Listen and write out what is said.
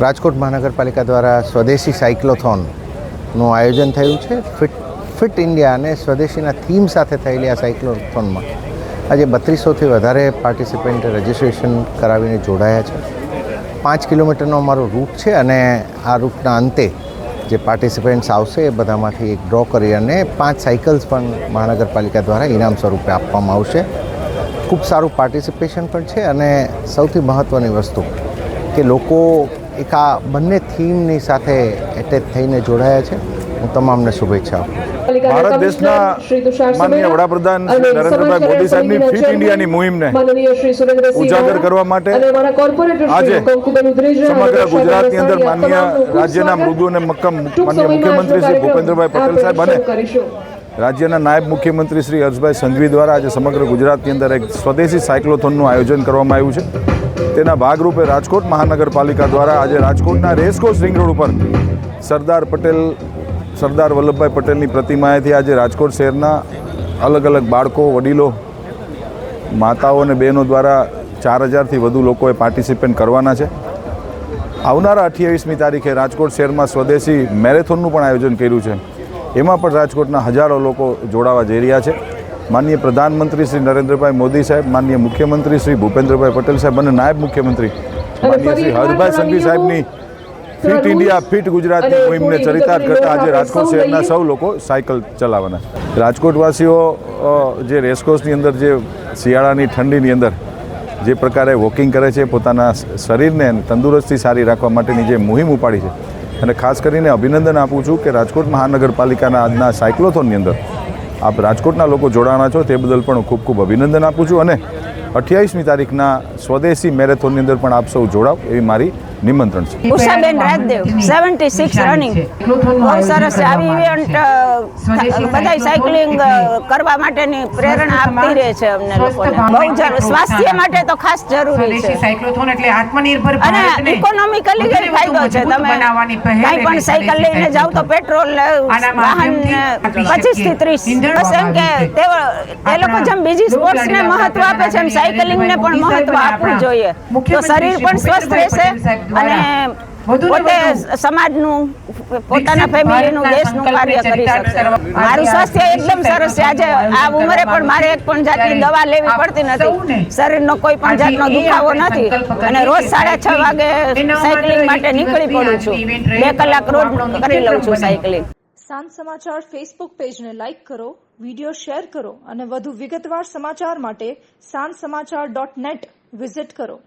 રાજકોટ મહાનગરપાલિકા દ્વારા સ્વદેશી સાયક્લોથોનનું આયોજન થયું છે. ફિટ ઇન્ડિયા અને સ્વદેશીના થીમ સાથે થયેલી આ સાયક્લોથોનમાં આજે 3200થી વધારે પાર્ટિસિપન્ટ રજિસ્ટ્રેશન કરાવીને જોડાયા છે. 5 કિલોમીટરનો અમારો રૂટ છે અને આ રૂટના અંતે જે પાર્ટિસિપન્ટ્સ આવશે એ બધામાંથી એક ડ્રો કરી અને 5 સાયકલ્સ પણ મહાનગરપાલિકા દ્વારા ઇનામ સ્વરૂપે આપવામાં આવશે. ખૂબ સારું પાર્ટિસિપેશન પણ છે અને સૌથી મહત્ત્વની વસ્તુ કે લોકો એક આ બંને થીમની સાથે એટેચ થઈને જોડાયા છે. હું તમામને શુભેચ્છા આપું. ભારત દેશના માનનીય વડાપ્રધાન નરેન્દ્રભાઈ મોદી સાહેબની ફિટ ઇન્ડિયાની મુહિમને ઉજાગર કરવા માટે આજે સમગ્ર ગુજરાતની અંદર માનનીય રાજ્યના મૃદુ અને મક્કમ માનનીય મુખ્યમંત્રી શ્રી ભૂપેન્દ્રભાઈ પટેલ સાહેબ અને રાજ્યના નાયબ મુખ્યમંત્રી શ્રી હર્ષભાઈ સંઘવી દ્વારા આજે સમગ્ર ગુજરાતની અંદર એક સ્વદેશી સાયક્લોથોનનું આયોજન કરવામાં આવ્યું છે. તેના ભાગરૂપે રાજકોટ મહાનગરપાલિકા દ્વારા આજે રાજકોટના રેસકોર્સ રિંગ રોડ ઉપર સરદાર વલ્લભભાઈ પટેલની પ્રતિમાએથી આજે રાજકોટ શહેરના અલગ અલગ બાળકો, વડીલો, માતાઓ અને બહેનો દ્વારા 4000થી વધુ લોકોએ પાર્ટિસિપેટ કરવાના છે. આવનારા 28મી તારીખે રાજકોટ શહેરમાં સ્વદેશી મેરેથોનનું પણ આયોજન કર્યું છે. એમાં પણ રાજકોટના હજારો લોકો જોડાવા જઈ રહ્યા છે. માનનીય પ્રધાનમંત્રી શ્રી નરેન્દ્રભાઈ મોદી સાહેબ, માનનીય મુખ્યમંત્રી શ્રી ભૂપેન્દ્રભાઈ પટેલ સાહેબ અને નાયબ મુખ્યમંત્રી માનનીય શ્રી હર્ષભાઈ સંઘવી સાહેબની ફિટ ઇન્ડિયા ફિટ ગુજરાતની મુહિમને ચરિતાર્થ કરતા આજે રાજકોટ શહેરના સૌ લોકો સાયકલ ચલાવવાના છે. રાજકોટવાસીઓ જે રેસકોર્સની અંદર જે શિયાળાની ઠંડીની અંદર જે પ્રકારે વોકિંગ કરે છે, પોતાના શરીરને તંદુરસ્તી સારી રાખવા માટેની જે મુહિમ ઉપાડી છે અને ખાસ કરીને અભિનંદન આપું છું કે રાજકોટ મહાનગરપાલિકાના આજના સાયક્લોથોનની અંદર આપ રાજકોટના લોકો જોડાણા છો તે બદલ પણ ખૂબ ખૂબ અભિનંદન આપું છું અને 28મી તારીખના સ્વદેશી મેરેથોનની અંદર પણ આપ સૌ જોડાવ એવી મારી નિમંત્રણ છે. ઉષાબેન રાજદેવ 76 રનિંગ. બહુ સરસ આવી ઇવેન્ટ બધા સાયકલિંગ કરવા માટેની પ્રેરણા આપતી રહે છે અમને લોકોને. બહુ સ્વાસ્થ્ય માટે તો ખાસ જરૂરી છે. સાયક્લોથોન એટલે આત્મનિર્ભર અને ઇકોનોમિકલી ફાયદો છે. તમે કાંઈ પણ સાયકલ લઈને જાવ તો પેટ્રોલ વાહન 25 થી 30 બસ એમ કે તે લોકો જેમ બીજી સ્પોર્ટ્સને મહત્વ આપે છે એમ સાયકલિંગને પણ મહત્વ આપવું જોઈએ તો શરીર પણ સ્વસ્થ રહેશે અને પોતે સમાજનું, પોતાના ફેમિલીનું, દેશનું કાર્ય કરી શકશે. મારું સ્વાસ્થ્ય એકદમ સરસ છે. આજે આ ઉંમરે પણ મારે એક પણ જાતની દવા લેવી પડતી નથી. શરીરનો કોઈ પણ જાતનો દુખાવો નથી અને રોજ 6:30 વાગે સાયકલિંગ માટે નીકળી પડું છું. 2 કલાક રોજ કરી લઉં છું સાયકલિંગ. સાંજ સમાચાર ફેસબુક પેજને લાઇક કરો, વિડીયો શેર કરો અને વધુ વિગતવાર સમાચાર માટે sanssamachar.net વિઝિટ કરો.